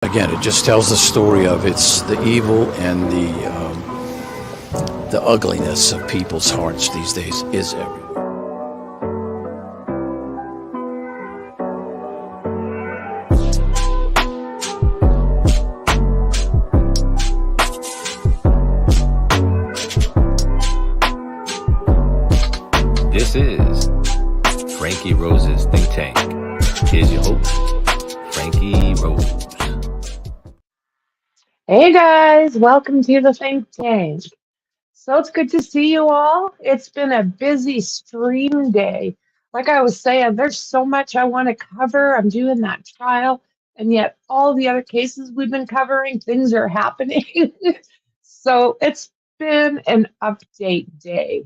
Again, it just tells the story of it's the evil and the ugliness of people's hearts these days is everywhere. This is Franky Rose's Think Tank. Here's your host, Franky Rose. Hey guys, welcome to the Think Tank. So it's good to see you all. It's been a busy stream day. Like I was saying, there's so much I want to cover. I'm doing that trial, and yet all the other cases we've been covering, things are happening. So it's been an update day.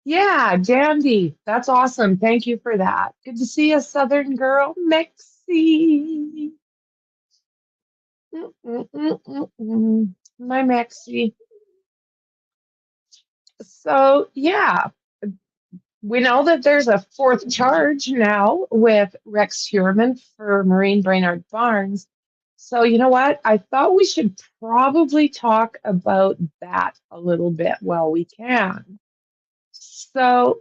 Yeah, dandy. That's awesome. Thank you for that. Good to see you, Southern girl, Mexi. My Mexi. So, yeah, we know that there's a fourth charge now with Rex Heuermann for Maureen Brainard Barnes. So, you know what? I thought we should probably talk about that a little bit while we can. So,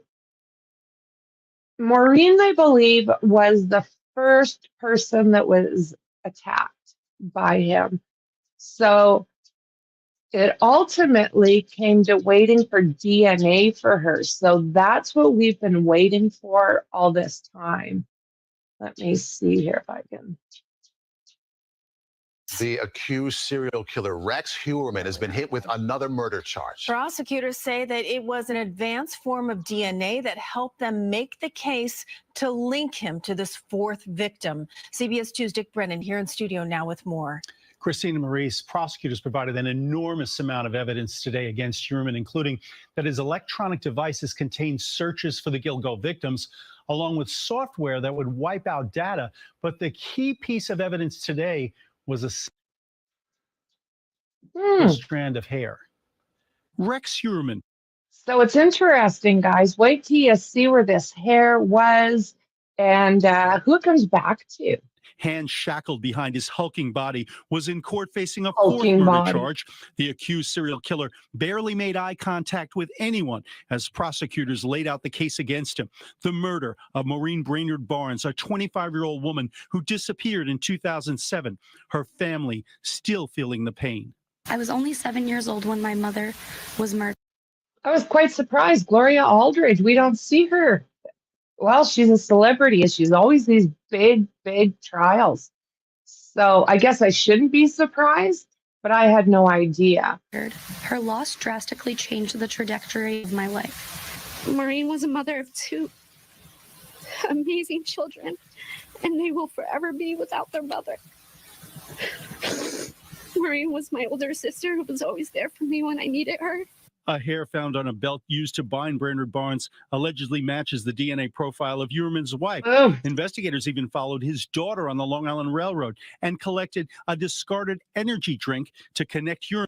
Maureen, I believe, was the first person that was attacked by him. So it ultimately came to waiting for DNA for her. So that's what we've been waiting for all this time. Let me see here if I can. The accused serial killer Rex Heuermann has been hit with another murder charge. Prosecutors say that it was an advanced form of DNA that helped them make the case to link him to this fourth victim. CBS 2's Dick Brennan here in studio now with more. Christina Maurice, prosecutors provided an enormous amount of evidence today against Heuermann, including that his electronic devices contained searches for the Gilgo victims, along with software that would wipe out data. But the key piece of evidence today was a strand of hair. Rex Heuermann. So it's interesting, guys. Wait till you see where this hair was and who it comes back to. Hands shackled behind his hulking body, was in court facing a fourth murder charge. The accused serial killer barely made eye contact with anyone as prosecutors laid out the case against him. The murder of Maureen Brainard Barnes, a 25-year-old woman who disappeared in 2007. Her family still feeling the pain. I was only 7 years old when my mother was murdered. I was quite surprised. Gloria Aldridge, we don't see her. Well, she's a celebrity, and she's always these big, big trials. So I guess I shouldn't be surprised, but I had no idea. Her loss drastically changed the trajectory of my life. Maureen was a mother of two amazing children, and they will forever be without their mother. Maureen was my older sister who was always there for me when I needed her. A hair found on a belt used to bind Brainard Barnes allegedly matches the DNA profile of Heuermann's wife. Investigators even followed his daughter on the Long Island Railroad and collected a discarded energy drink to connect Heuermann.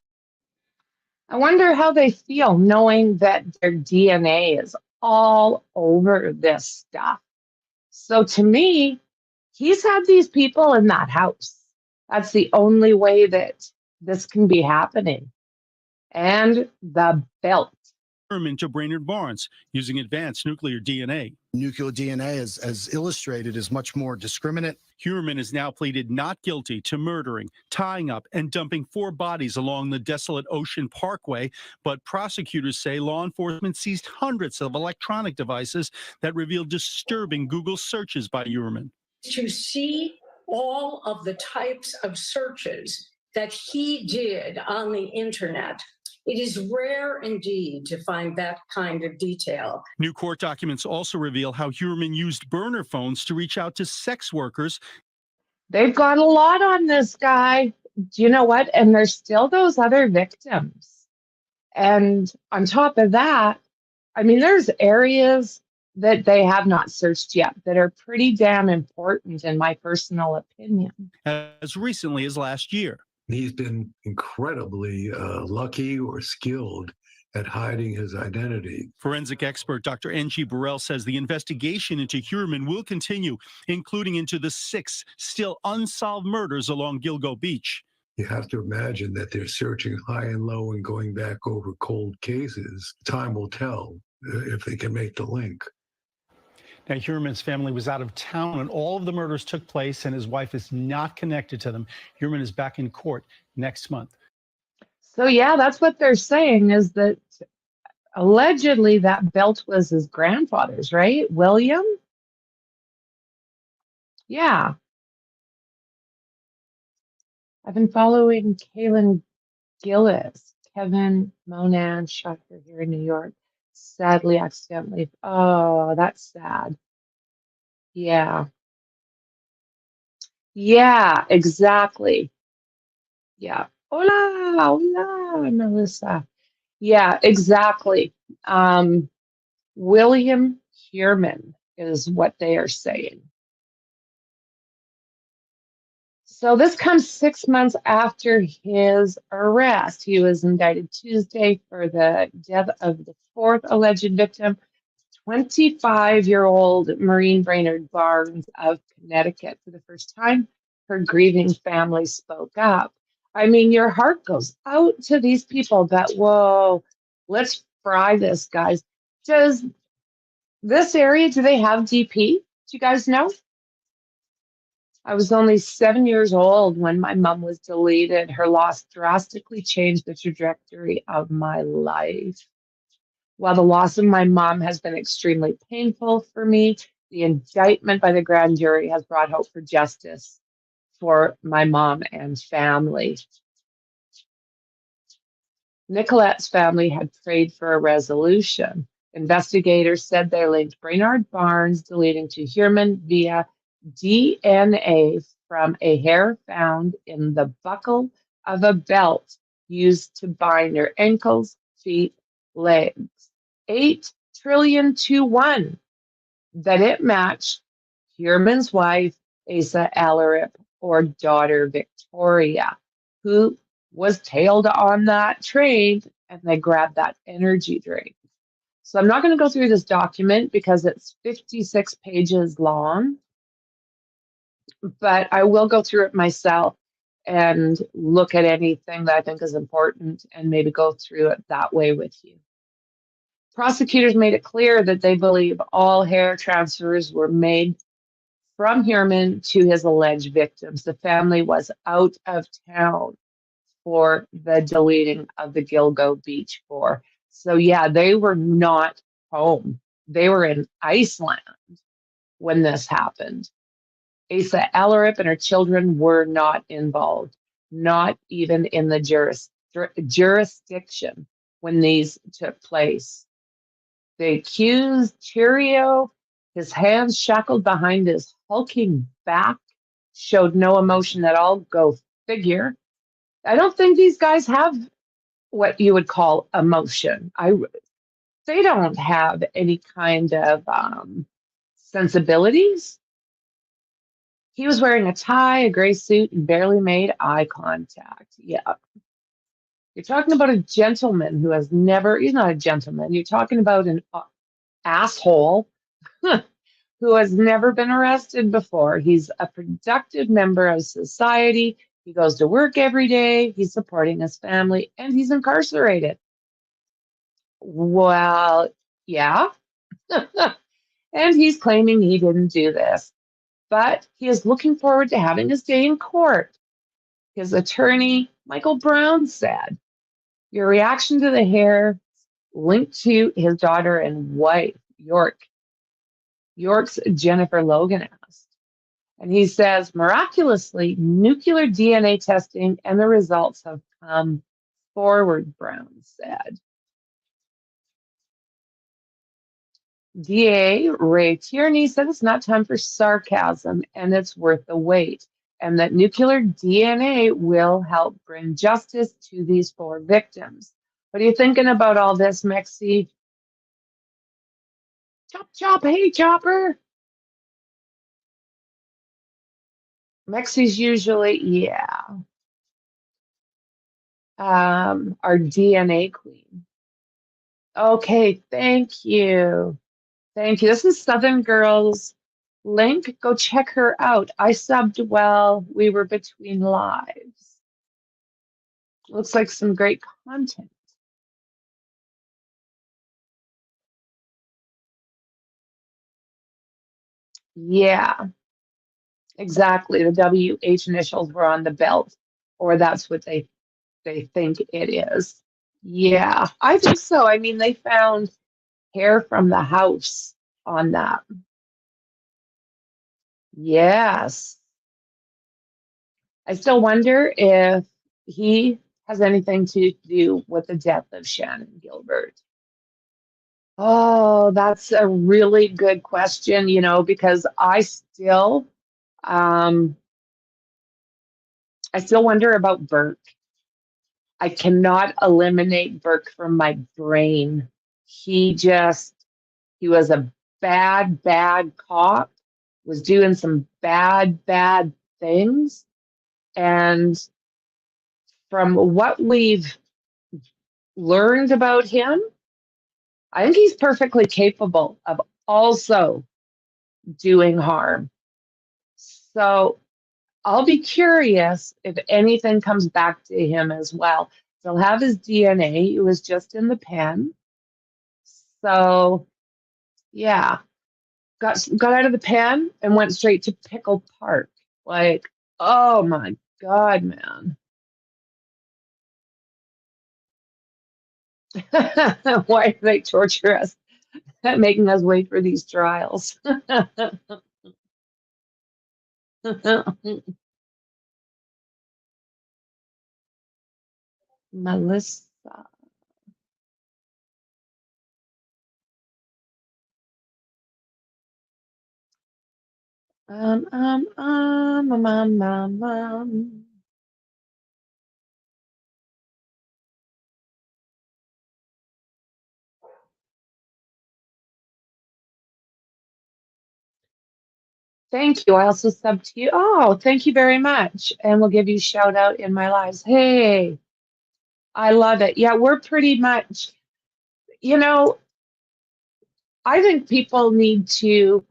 I wonder how they feel knowing that their DNA is all over this stuff. So to me, he's had these people in that house. That's the only way that this can be happening. And the belt. To Brainard Barnes using advanced nuclear DNA. Nuclear DNA, as illustrated, is much more discriminate. Heuermann has now pleaded not guilty to murdering, tying up, and dumping 4 bodies along the desolate Ocean Parkway. But prosecutors say law enforcement seized hundreds of electronic devices that revealed disturbing Google searches by Heuermann. To see all of the types of searches that he did on the internet, it is rare indeed to find that kind of detail. New court documents also reveal how Heuermann used burner phones to reach out to sex workers. They've got a lot on this guy. Do you know what? And there's still those other victims. And on top of that, I mean, there's areas that they have not searched yet that are pretty damn important, in my personal opinion. As recently as last year. He's been incredibly lucky or skilled at hiding his identity. Forensic expert Dr. N.G. Burrell says the investigation into Heuermann will continue, including into the 6 still unsolved murders along Gilgo Beach. You have to imagine that they're searching high and low and going back over cold cases. Time will tell if they can make the link. Now, Heuermann's family was out of town when all of the murders took place, and his wife is not connected to them. Heuermann is back in court next month. So yeah, that's what they're saying, is that allegedly that belt was his grandfather's, right? William? Yeah. I've been following Kaylin Gillis, Kevin Monan, shot her here in New York. Sadly, accidentally. Oh, that's sad. Yeah. Yeah, exactly. Yeah. Hola, hola, Melissa. Yeah, exactly. William Heuermann is what they are saying. So this comes 6 months after his arrest. He was indicted Tuesday for the death of the 4th alleged victim, 25-year-old Maureen Brainard Barnes of Connecticut. For the first time, her grieving family spoke up. I mean, your heart goes out to these people that, whoa, let's fry this, guys. Does this area, do they have DP? Do you guys know? I was only 7 years old when my mom was deleted. Her loss drastically changed the trajectory of my life. While the loss of my mom has been extremely painful for me, the indictment by the grand jury has brought hope for justice for my mom and family. Nicolette's family had prayed for a resolution. Investigators said they linked Brainard Barnes deleting to Heuermann via DNA from a hair found in the buckle of a belt used to bind her ankles, feet, legs. 8 trillion to 1 that it matched Heuermann's wife, Asa Alaric, or daughter Victoria, who was tailed on that train, and they grabbed that energy drink. So I'm not going to go through this document because it's 56 pages long, but I will go through it myself and look at anything that I think is important and maybe go through it that way with you. Prosecutors made it clear that they believe all hair transfers were made from Heuermann to his alleged victims. The family was out of town for the deleting of the Gilgo Beach 4. So yeah, they were not home. They were in Iceland when this happened. Asa Alaric and her children were not involved, not even in the jurisdiction when these took place. They accused Cheerio, his hands shackled behind his hulking back, showed no emotion at all. Go figure. I don't think these guys have what you would call emotion. They don't have any kind of sensibilities. He was wearing a tie, a gray suit, and barely made eye contact. Yeah. You're talking about a gentleman who has never, he's not a gentleman. You're talking about an asshole who has never been arrested before. He's a productive member of society. He goes to work every day. He's supporting his family, and he's incarcerated. Well, yeah. And he's claiming he didn't do this, but he is looking forward to having his day in court. His attorney, Michael Brown, said, your reaction to the hair linked to his daughter and wife, York's Jennifer Logan asked. And he says, miraculously, nuclear DNA testing and the results have come forward, Brown said. DA Ray Tierney said it's not time for sarcasm and it's worth the wait, and that nuclear DNA will help bring justice to these 4 victims. What are you thinking about all this, Mexi? Chop, chop, hey, chopper. Mexi's usually, yeah. Our DNA queen. Okay, thank you. Thank you. This is Southern Girls link. Go check her out. I subbed while we were between lives. Looks like some great content. Yeah, exactly. The WH initials were on the belt, or that's what they think it is. Yeah, I think so. I mean, they found hair from the house on that. Yes. I still wonder if he has anything to do with the death of Shannon Gilbert. Oh, that's a really good question, you know, because um, I still wonder about Burke. I cannot eliminate Burke from my brain. He was a bad, bad cop, was doing some bad, bad things. And from what we've learned about him, I think he's perfectly capable of also doing harm. So I'll be curious if anything comes back to him as well. They'll have his DNA. It was just in the pen. So yeah, got out of the pen and went straight to Pickle Park. Like, oh my God, man. Why do they torture us, making us wait for these trials? Melissa. Um, um, um, um, um, um, um. Thank you. I also subbed to you. Oh, thank you very much. And we'll give you a shout out in my lives. Hey, I love it. Yeah, we're pretty much, you know, I think people need to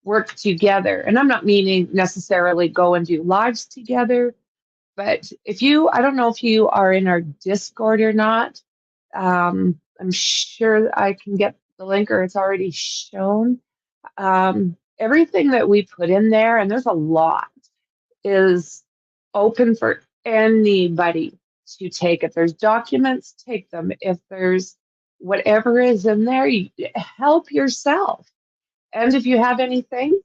work together. And I'm not meaning necessarily go and do lives together, but I don't know if you are in our Discord or not. I'm sure I can get the link or it's already shown. Everything that we put in there, and there's a lot, is open for anybody to take. If there's documents, take them. If there's whatever is in there, help yourself. And if you have anything,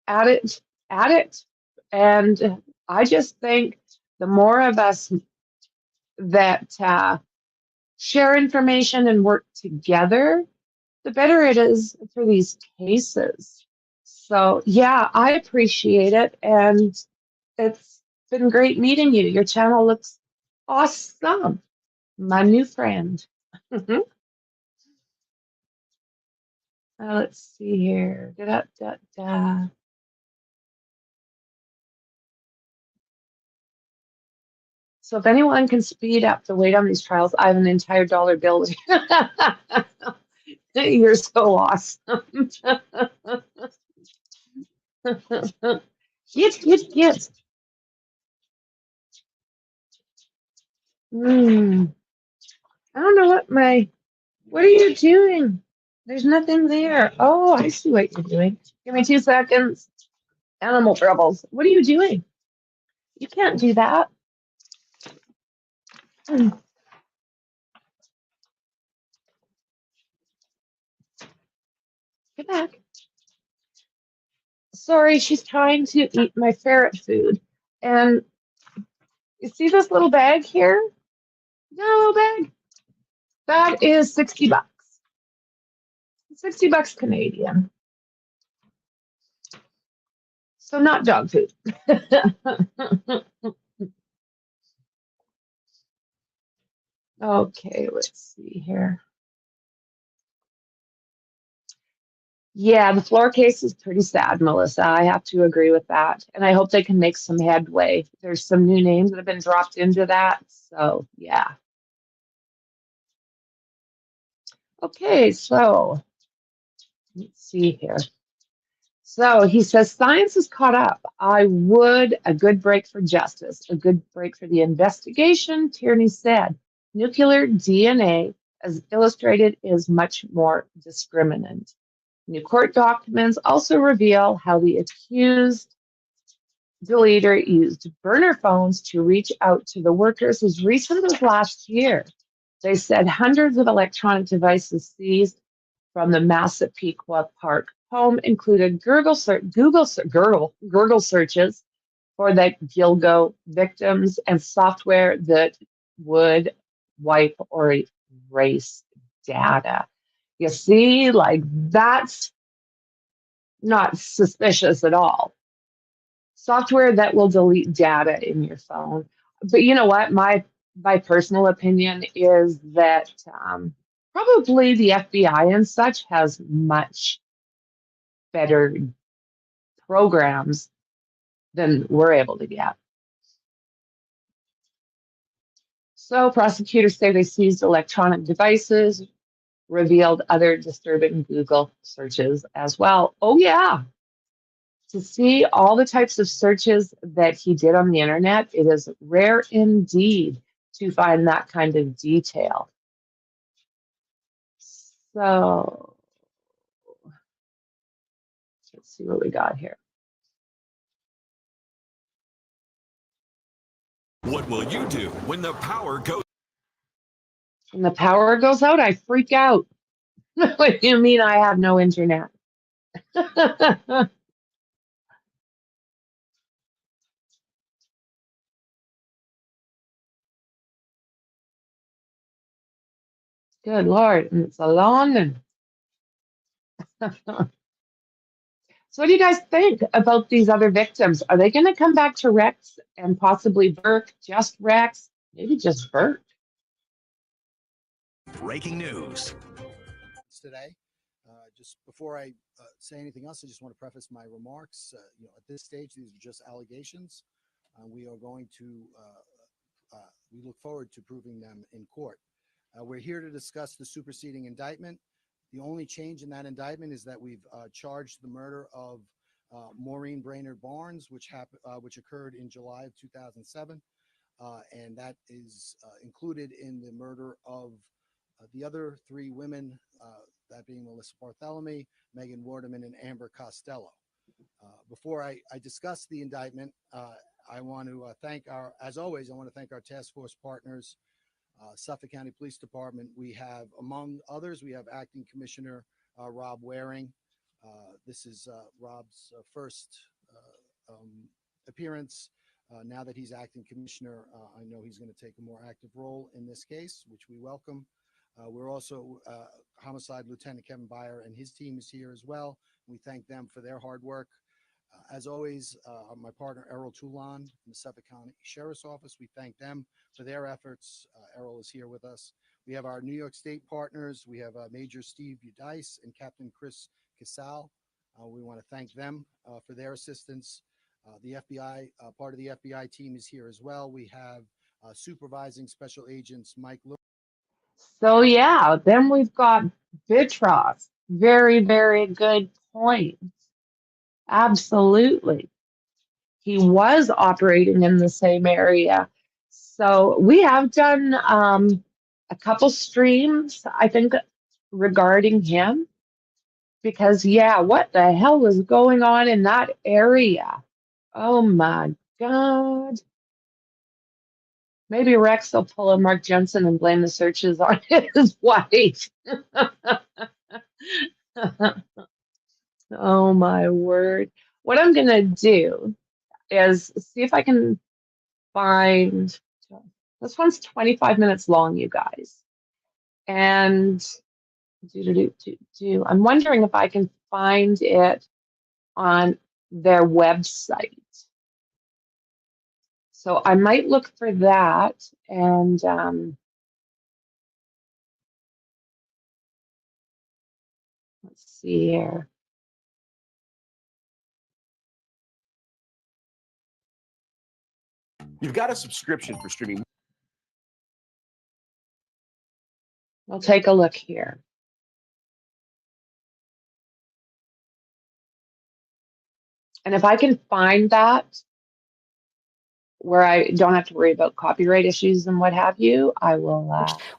add it, add it. And I just think the more of us that share information and work together, the better it is for these cases. So, yeah, I appreciate it. And it's been great meeting you. Your channel looks awesome. My new friend. Let's see here. Da-da-da-da. So if anyone can speed up the wait on these trials, I have an entire dollar bill. You're so awesome. Get. I don't know what are you doing? There's nothing there. Oh, I see what you're doing. Give me 2 seconds. Animal troubles. What are you doing? You can't do that. Get back. Sorry, she's trying to eat my ferret food. And you see this little bag here? No bag. That is 60 bucks. 60 bucks Canadian. So not dog food. Okay, let's see here. Yeah, the floor case is pretty sad, Melissa. I have to agree with that. And I hope they can make some headway. There's some new names that have been dropped into that. So, yeah. Okay, so let's see here. So he says, science is caught up. A good break for justice, a good break for the investigation, Tierney said. Nuclear DNA, as illustrated, is much more discriminant. New court documents also reveal how the accused deleter used burner phones to reach out to the workers as recent as last year. They said hundreds of electronic devices seized from the Massapequa Park home included Google searches for the Gilgo victims and software that would wipe or erase data. You see, like that's not suspicious at all. Software that will delete data in your phone. But you know what? My personal opinion is that probably the FBI and such has much better programs than we're able to get. So prosecutors say they seized electronic devices, revealed other disturbing Google searches as well. Oh yeah. To see all the types of searches that he did on the internet, it is rare indeed to find that kind of detail. So let's see what we got here. What will you do when the power goes? When the power goes out, I freak out. What do you mean I have no internet? Good Lord, and it's a London. So what do you guys think about these other victims? Are they going to come back to Rex and possibly Burke, just Rex, maybe just Burke? Breaking news. Today, just before I say anything else, I just want to preface my remarks. At this stage, these are just allegations. We are going to, we look forward to proving them in court. We're here to discuss the superseding indictment. The only change in that indictment is that we've charged the murder of Maureen Brainard Barnes, which occurred in July of 2007, and that is included in the murder of the other three women, that being Melissa Bartholomew, Megan Waterman, and Amber Costello. Before I discuss the indictment, I want to thank as always, I want to thank our task force partners, Suffolk County Police Department. We have, among others, we have Acting Commissioner Rob Waring. This is Rob's first appearance. Now that he's Acting Commissioner, I know he's going to take a more active role in this case, which we welcome. We're also Homicide Lieutenant Kevin Byer and his team is here as well. We thank them for their hard work. As always, my partner Errol Toulon from the Suffolk County Sheriff's Office, we thank them for their efforts. Errol is here with us. We have our New York State partners. We have Major Steve Udice and Captain Chris Casal. We want to thank them for their assistance. The FBI, part of the FBI team is here as well. We have supervising special agents Mike Lewis. So yeah, then we've got Bitros. Very, very good point. Absolutely. He was operating in the same area. So we have done a couple streams, I think, regarding him. Because, yeah, what the hell was going on in that area? Oh, my God. Maybe Rex will pull a Mark Jensen and blame the searches on his wife. Oh, my word. What I'm going to do is see if I can find, this one's 25 minutes long, you guys. And I'm wondering if I can find it on their website. So I might look for that and let's see here. You've got a subscription for streaming. We'll take a look here. And if I can find that where I don't have to worry about copyright issues and what have you, I will.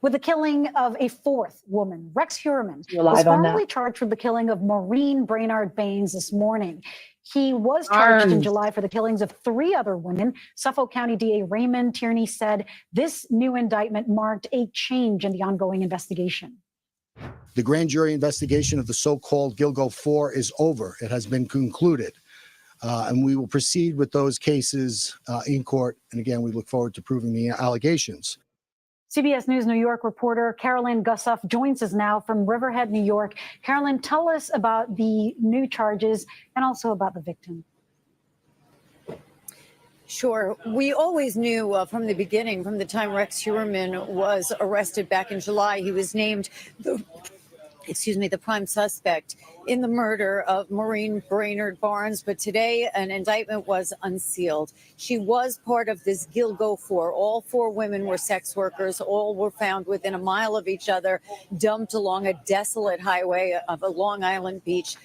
With the killing of a fourth woman, Rex Heuermann You're was live on formally that. charged with the killing of Maureen Brainard Barnes this morning. He was charged in July for the killings of 3 other women. Suffolk County DA Raymond Tierney said this new indictment marked a change in the ongoing investigation. The grand jury investigation of the so-called Gilgo 4 is over. It has been concluded. And we will proceed with those cases in court. And again, we look forward to proving the allegations. CBS News New York reporter Carolyn Gussoff joins us now from Riverhead, New York. Carolyn, tell us about the new charges and also about the victim. Sure. We always knew from the beginning, from the time Rex Heuermann was arrested back in July, he was named the prime suspect in the murder of Maureen Brainard Barnes. But today, an indictment was unsealed. She was part of this Gilgo 4. All 4 women were sex workers. All were found within a mile of each other, dumped along a desolate highway of a Long Island beach.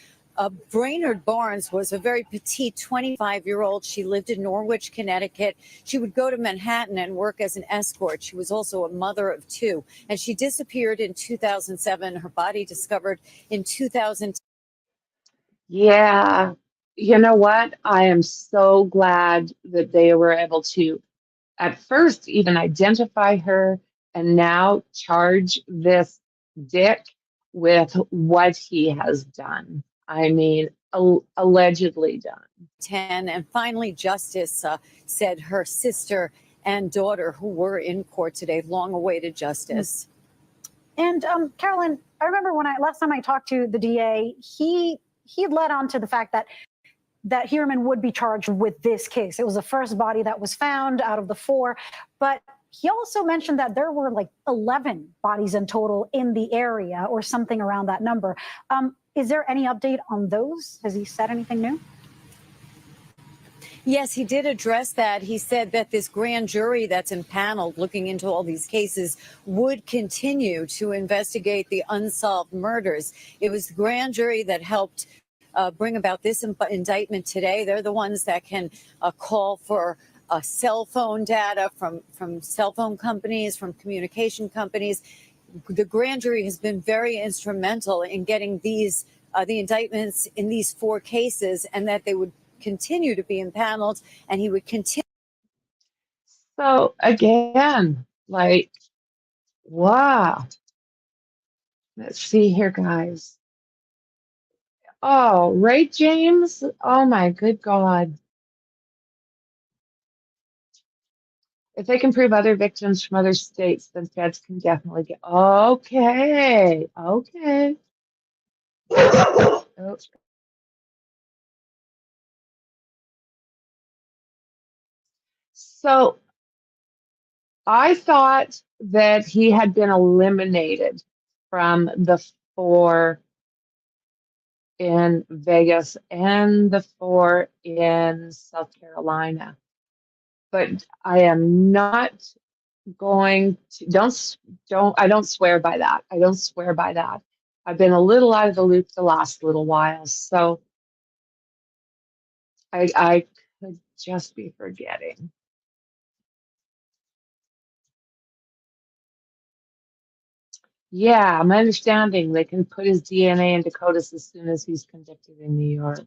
Brainard Barnes was a very petite 25-year-old. She lived in Norwich, Connecticut. She would go to Manhattan and work as an escort. She was also a mother of 2. And she disappeared in 2007. Her body discovered in 2010. Yeah. You know what? I am so glad that they were able to, at first, even identify her and now charge this dick with what he has done. I mean, allegedly done. 10. And finally, justice said her sister and daughter, who were in court today, long awaited justice. And Carolyn, I remember when last time I talked to the DA, he led on to the fact that Heuermann would be charged with this case. It was the first body that was found out of the 4, but he also mentioned that there were like 11 bodies in total in the area or something around that number. Is there any update on those? Has he said anything new? Yes, he did address that. He said that this grand jury that's impaneled looking into all these cases would continue to investigate the unsolved murders. It was the grand jury that helped bring about this indictment today. They're the ones that can call for cell phone data from cell phone companies, from communication companies. The grand jury has been very instrumental in getting these the indictments in these 4 cases, and that they would continue to be impaneled, and he would continue. So again, like, wow. Let's see here, guys. Oh, right, James? Oh my good God. If they can prove other victims from other states, then feds can definitely get. Okay. Okay. Oh. So I thought that he had been eliminated from the 4 in Vegas and the 4 in South Carolina. But I am not going to, I don't swear by that. I don't swear by that. I've been a little out of the loop the last little while, so I could just be forgetting. Yeah, my understanding, they can put his DNA into CODIS as soon as he's convicted in New York.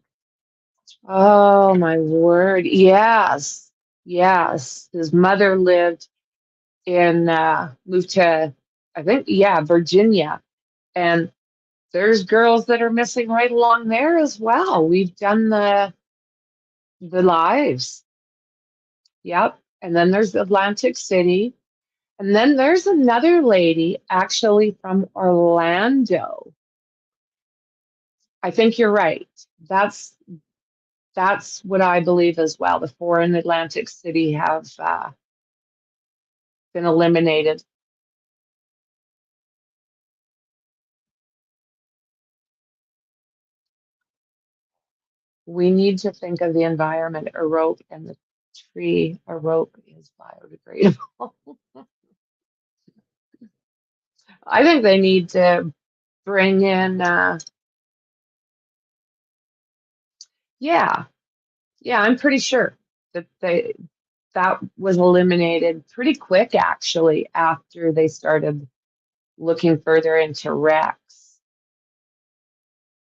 Oh my word. Yes. Yes. His mother moved to, I think, yeah, Virginia. And there's girls that are missing right along there as well. We've done the lives. Yep. And then there's Atlantic City. And then there's another lady actually from Orlando. I think you're right. That's what I believe as well. The 4 in Atlantic City have been eliminated. We need to think of the environment. A rope and the tree. A rope is biodegradable. I think they need to bring in, yeah, Yeah, I'm pretty sure that that was eliminated pretty quick, actually, after they started looking further into Rex.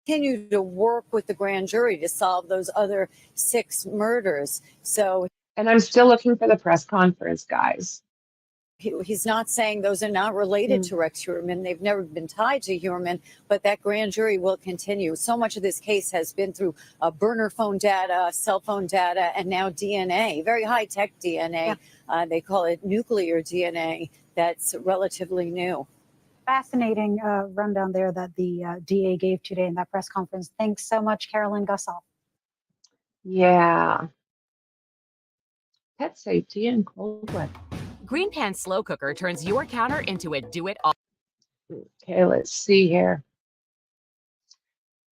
Continue to work with the grand jury to solve those other 6 murders. So, and I'm still looking for the press conference, guys. He's not saying those are not related to Rex Heuermann. They've never been tied to Heuermann, but that grand jury will continue. So much of this case has been through burner phone data, cell phone data, and now DNA, very high-tech DNA. Yeah. They call it nuclear DNA. That's relatively new. Fascinating rundown there that the DA gave today in that press conference. Thanks so much, Carolyn Gussoff. Yeah. Pet safety in cold weather. Green Pan Slow Cooker turns your counter into a do-it-all. Okay, let's see here.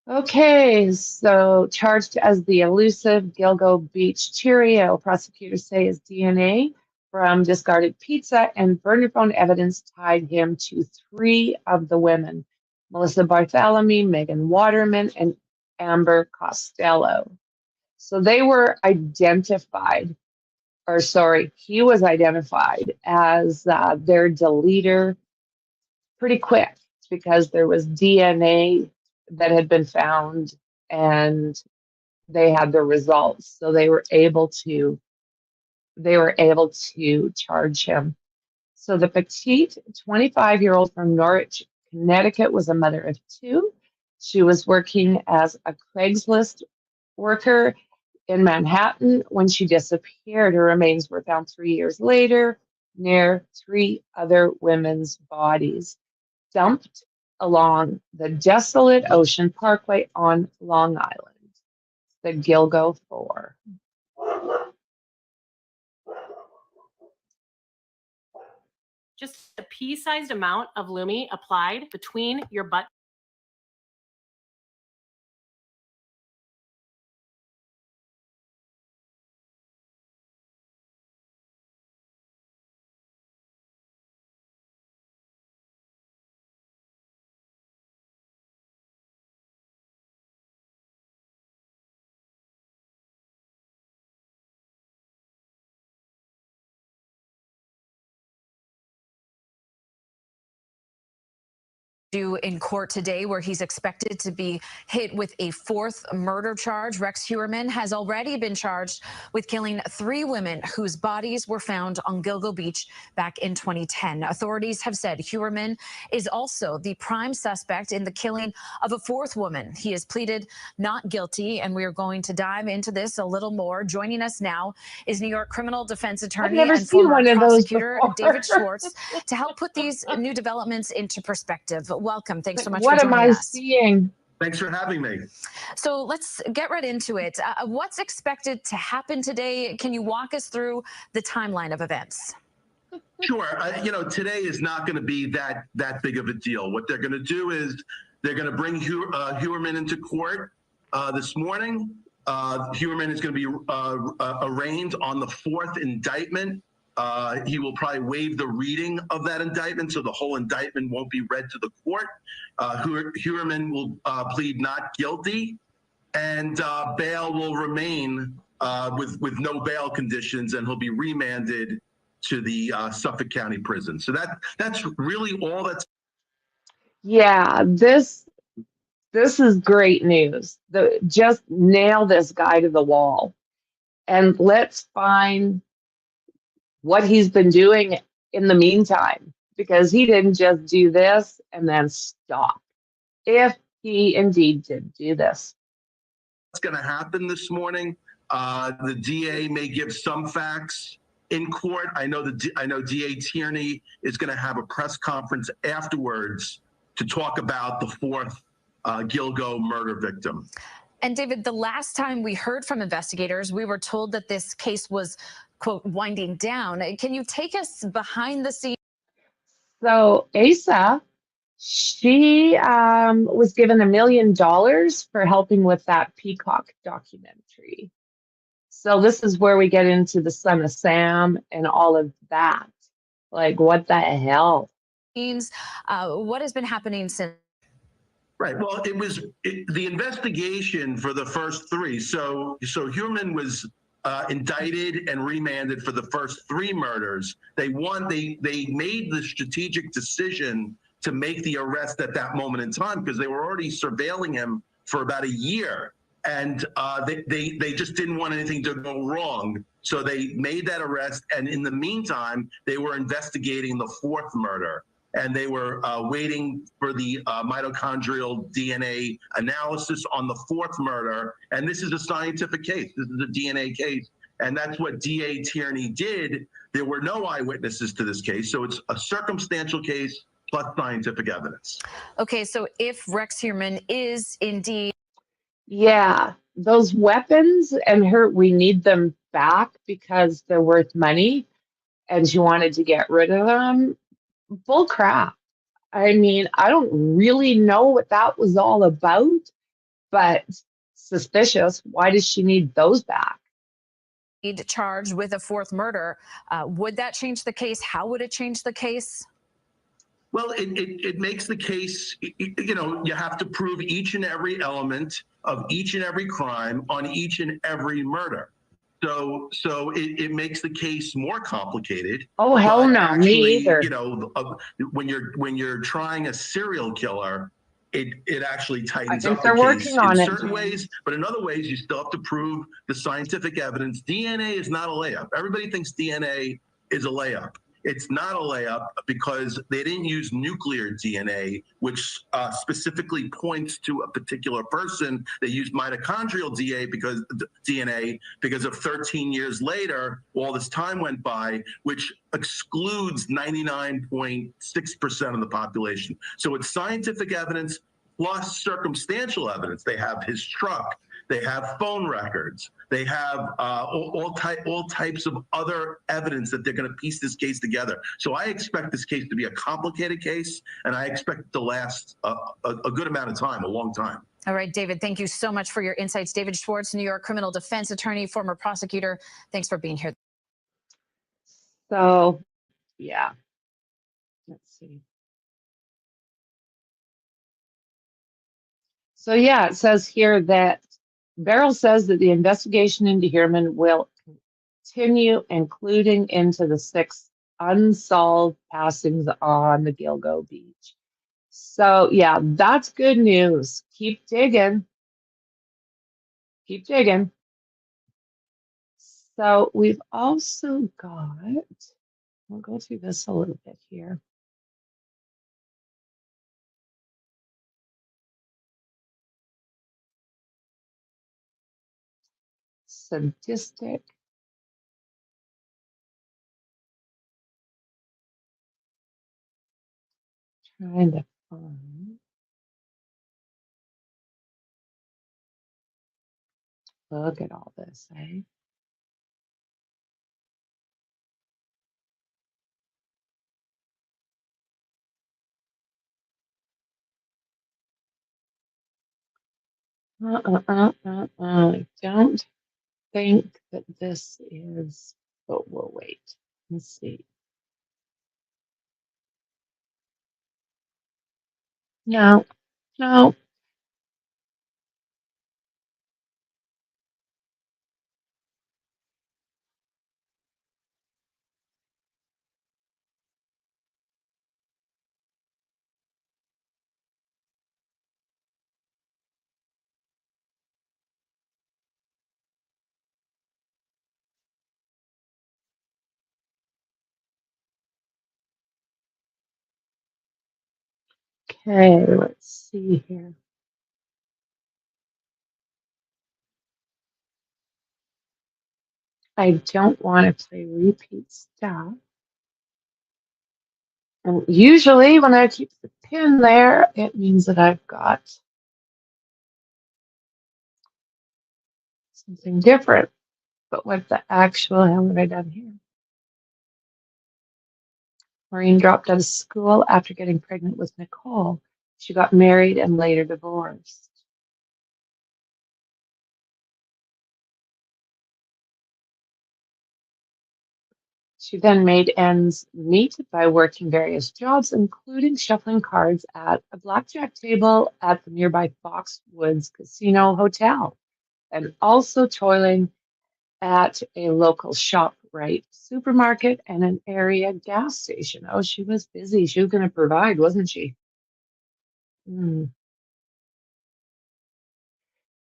Okay, so charged as the elusive Gilgo Beach Cheerio, prosecutors say his DNA from discarded pizza and burner phone evidence tied him to 3 of the women, Melissa Bartholomew, Megan Waterman, and Amber Costello. So they were identified, or sorry, he was identified as their deleter pretty quick because there was DNA that had been found and they had the results. So they were able to charge him. So the petite 25-year-old from Norwich, Connecticut was a mother of 2. She was working as a Craigslist worker in Manhattan when she disappeared. Her remains were found 3 years later near 3 other women's bodies, dumped along the desolate Ocean Parkway on Long Island, the Gilgo 4. Just a pea-sized amount of Lumi applied between your butt. Due in court today, where he's expected to be hit with a 4th murder charge. Rex Heuermann has already been charged with killing 3 women whose bodies were found on Gilgo Beach back in 2010. Authorities have said Heuermann is also the prime suspect in the killing of a 4th woman. He has pleaded not guilty, and we are going to dive into this a little more. Joining us now is New York criminal defense attorney and former prosecutor David Schwartz to help put these new developments into perspective. Welcome. Thanks so much for joining us. What am I seeing? Thanks for having me. So let's get right into it. What's expected to happen today? Can you walk us through the timeline of events? Sure. Today is not going to be that big of a deal. What they're going to do is they're going to bring Heuermann into court this morning. Heuermann is going to be arraigned on the 4th indictment. He will probably waive the reading of that indictment, so the whole indictment won't be read to the court. Heuermann will plead not guilty, and bail will remain with no bail conditions, and he'll be remanded to the Suffolk County Prison. So that's really all that's. Yeah, this is great news. Just nail this guy to the wall, and let's find what he's been doing in the meantime, because he didn't just do this and then stop. If he indeed did do this. What's going to happen this morning? The DA may give some facts in court. I know DA Tierney is going to have a press conference afterwards to talk about the 4th Gilgo murder victim. And David, the last time we heard from investigators, we were told that this case was, quote, winding down. Can you take us behind the scenes? So Asa, she was given $1 million for helping with that Peacock documentary. So this is where we get into the Son of Sam and all of that. Like, what the hell? What has been happening since? Right. Well, the investigation for the first three. So Heuermann was indicted and remanded for the first three murders. They made the strategic decision to make the arrest at that moment in time because they were already surveilling him for about a year. And they just didn't want anything to go wrong. So they made that arrest. And in the meantime, they were investigating the fourth murder. And they were waiting for the mitochondrial DNA analysis on the fourth murder. And this is a scientific case. This is a DNA case. And that's what DA Tierney did. There were no eyewitnesses to this case. So it's a circumstantial case plus scientific evidence. Okay, so if Rex Heuermann is indeed... Yeah, those weapons and we need them back because they're worth money and she wanted to get rid of them. Bull crap. I mean, I don't really know what that was all about, but suspicious. Why does she need those back? Charged with a fourth murder. Would that change the case? How would it change the case? Well, it makes the case, you know, you have to prove each and every element of each and every crime on each and every murder. So it makes the case more complicated. Oh, hell no, actually, me either. You know, when you're trying a serial killer, it actually tightens up the case in certain ways, but in other ways, you still have to prove the scientific evidence. DNA is not a layup. Everybody thinks DNA is a layup. It's not a layup because they didn't use nuclear DNA, which specifically points to a particular person. They used mitochondrial DNA because of 13 years later, all this time went by, which excludes 99.6% of the population. So it's scientific evidence plus circumstantial evidence. They have his truck. They have phone records. They have all types of other evidence that they're going to piece this case together. So I expect this case to be a complicated case, and I expect it to last a good amount of time, a long time. All right, David, thank you so much for your insights. David Schwartz, New York criminal defense attorney, former prosecutor. Thanks for being here. So, yeah. Let's see. So, yeah, it says here that Beryl says that the investigation into Heuermann will continue, including into the 6 unsolved passings on the Gilgo beach. So, yeah, that's good news. Keep digging. Keep digging. So, we've also got, we'll go through this a little bit here. Sadistic. Trying to find. Look at all this, eh? I don't think that this is, but we'll wait and see. No, no. Okay, let's see here. I don't want to play repeat stuff. And usually when I keep the pin there, it means that I've got something different. But what the actual hell have I done here? Maureen dropped out of school after getting pregnant with Nicole. She got married and later divorced. She then made ends meet by working various jobs, including shuffling cards at a blackjack table at the nearby Foxwoods Casino Hotel, and also toiling at a local ShopRite supermarket and an area gas station. Oh, she was busy. She was going to provide, wasn't she? Hmm.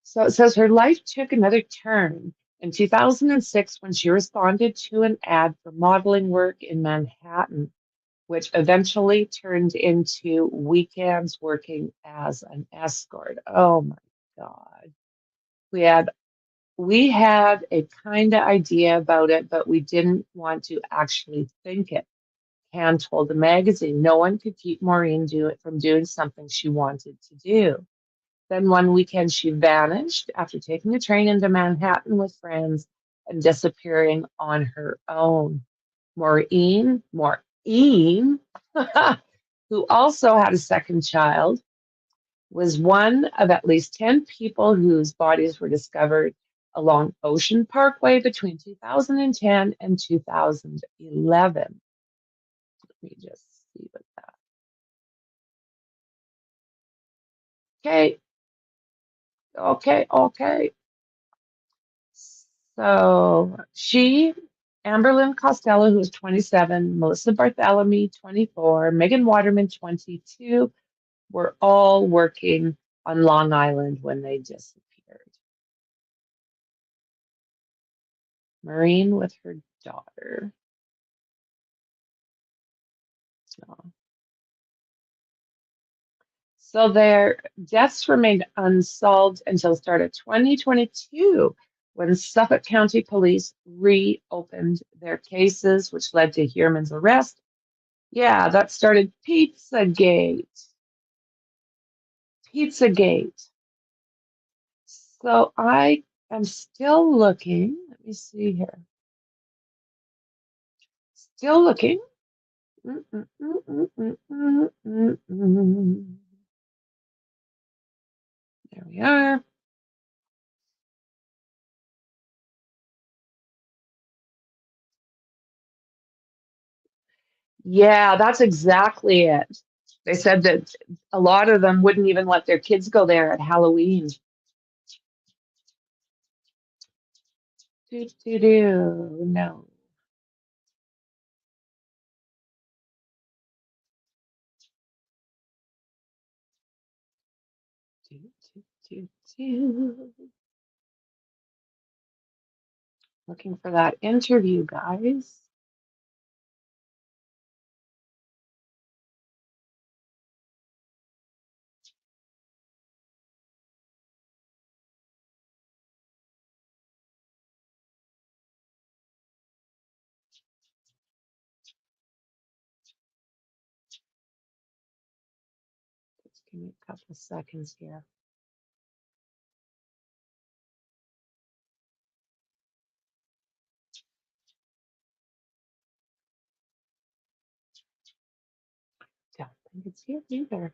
So it says her life took another turn in 2006 when she responded to an ad for modeling work in Manhattan, which eventually turned into weekends working as an escort. Oh my God. We had a kind of idea about it, but we didn't want to actually think it. Han told the magazine no one could keep Maureen from doing something she wanted to do. Then one weekend she vanished after taking a train into Manhattan with friends and disappearing on her own. Maureen, who also had a second child, was one of at least 10 people whose bodies were discovered along Ocean Parkway between 2010 and 2011. Let me just see what that. Okay. So Amberlynn Costello, who was 27, Melissa Bartholomew, 24, Megan Waterman, 22, were all working on Long Island when they disappeared. Maureen with her daughter. So their deaths remained unsolved until the start of 2022, when Suffolk County Police reopened their cases, which led to Heuermann's arrest. Yeah, that started Pizzagate. So I am still looking. Let me see here. Still looking. There we are. Yeah, that's exactly it. They said that a lot of them wouldn't even let their kids go there at Halloween. No. Looking for that interview, guys. Just give me a couple of seconds here. Don't think it's here either.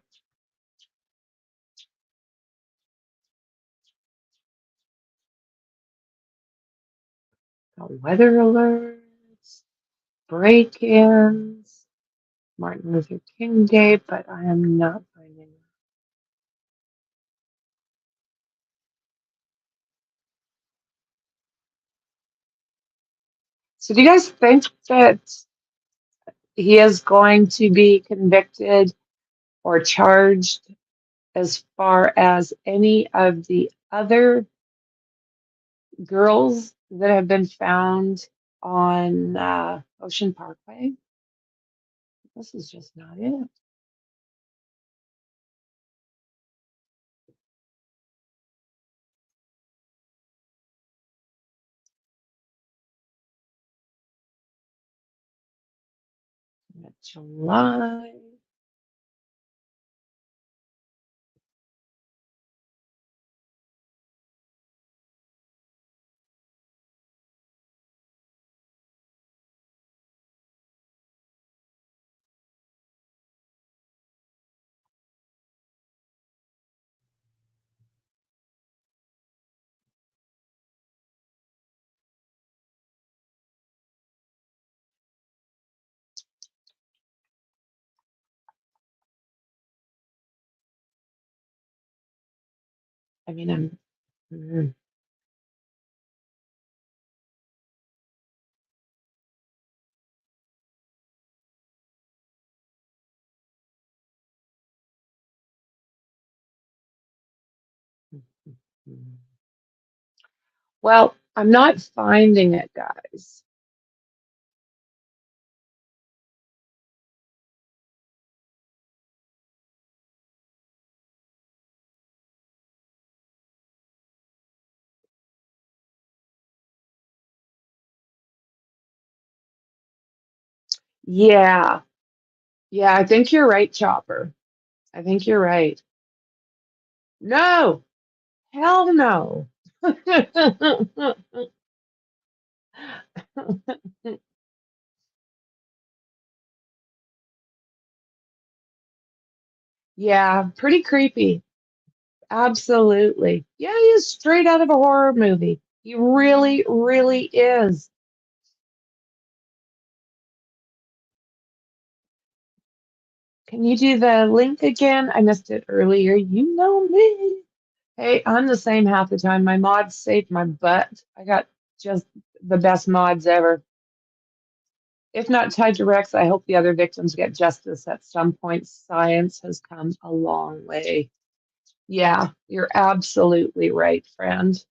Got weather alerts, break-ins, Martin Luther King Day, but I am not finding it. So do you guys think that he is going to be convicted or charged as far as any of the other girls that have been found on Ocean Parkway? This is just not it. July. I mean, mm. Well, I'm not finding it, guys. Yeah. Yeah, I think you're right, Chopper. I think you're right. No, hell no. Yeah, pretty creepy. Absolutely. Yeah, he is straight out of a horror movie. He really, really is. Can you do the link again? I missed it earlier. You know me. Hey, I'm the same half the time. My mods saved my butt. I got just the best mods ever. If not tied to Rex, I hope the other victims get justice at some point. Science has come a long way. Yeah, you're absolutely right, friend.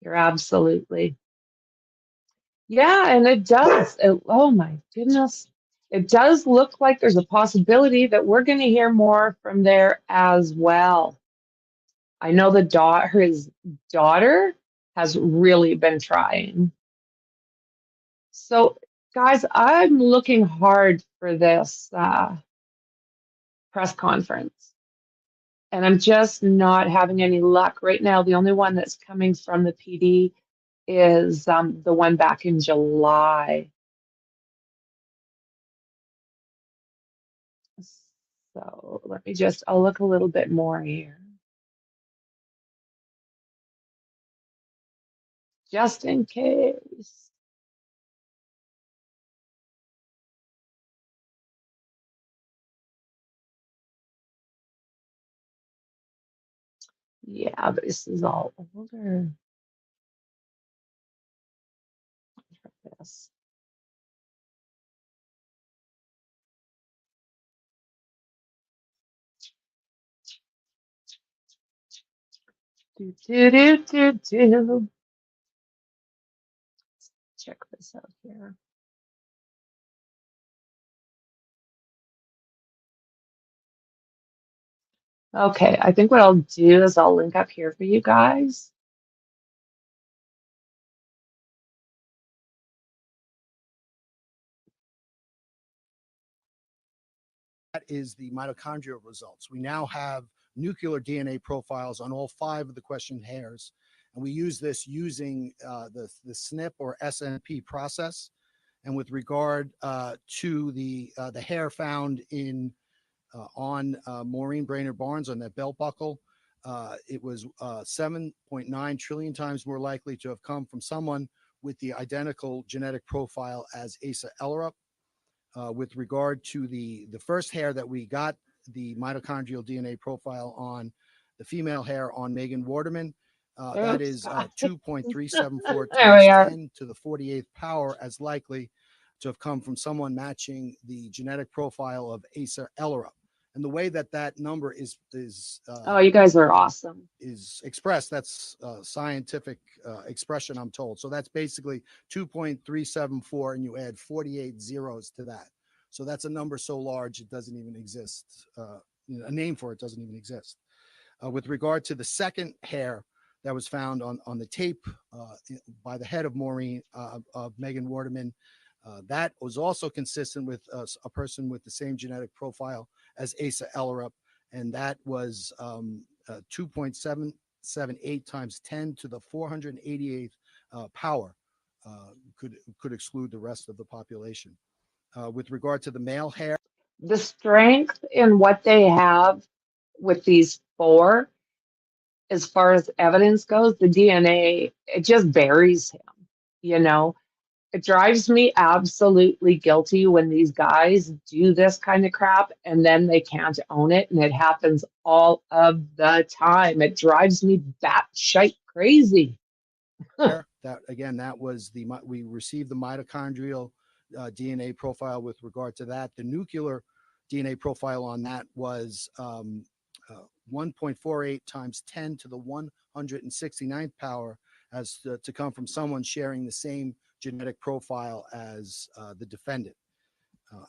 You're absolutely. Yeah, and it does. Oh my goodness. It does look like there's a possibility that we're going to hear more from there as well. I know his daughter has really been trying. So, guys, I'm looking hard for this press conference, and I'm just not having any luck right now. The only one that's coming from the PD is the one back in July. So I'll look a little bit more here. Just in case. Yeah, but this is all older. This. Do, do, do, do, do. Check this out here. Okay, I think what I'll do is I'll link up here for you guys. That is the mitochondrial results. We now have nuclear DNA profiles on all 5 of the questioned hairs, and we use this using the SNP or SNP process. And with regard to the hair found on Maureen Brainard Barnes on that belt buckle, it was 7.9 trillion times more likely to have come from someone with the identical genetic profile as Asa Ellerup. With regard to the first hair that we got the mitochondrial DNA profile on, the female hair on Megan Waterman, that is 2.374 times 10 to the 48th power as likely to have come from someone matching the genetic profile of Asa Ellerup. And the way that number is oh, you guys are awesome. Is expressed. That's scientific expression, I'm told. So that's basically 2.374, and you add 48 zeros to that. So that's a number so large it doesn't even exist. A name for it doesn't even exist. With regard to the second hair that was found on the tape by the head of Maureen of Megan Waterman, that was also consistent with a person with the same genetic profile as Asa Ellerup, and that was 2.778 times 10 to the 488th power could exclude the rest of the population. With regard to the male hair, the strength in what they have with these 4, as far as evidence goes, the DNA, it just buries him, you know. It drives me absolutely guilty when these guys do this kind of crap and then they can't own it, and it happens all of the time. It drives me batshite crazy. That again, that was we received the mitochondrial DNA profile with regard to that. The nuclear DNA profile on that was 1.48 times 10 to the 169th power, as to come from someone sharing the same genetic profile as the defendant.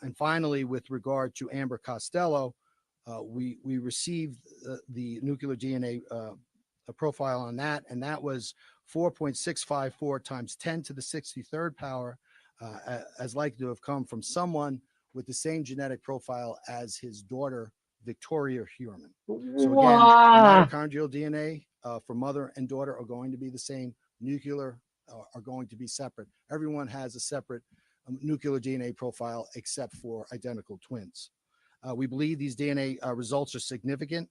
And finally, with regard to Amber Costello, we received the nuclear DNA profile on that, and that was 4.654 times 10 to the 63rd power, as likely to have come from someone with the same genetic profile as his daughter, Victoria Heuermann. So again, mitochondrial DNA for mother and daughter are going to be the same. Nuclear are going to be separate. Everyone has a separate nuclear DNA profile except for identical twins. We believe these DNA results are significant.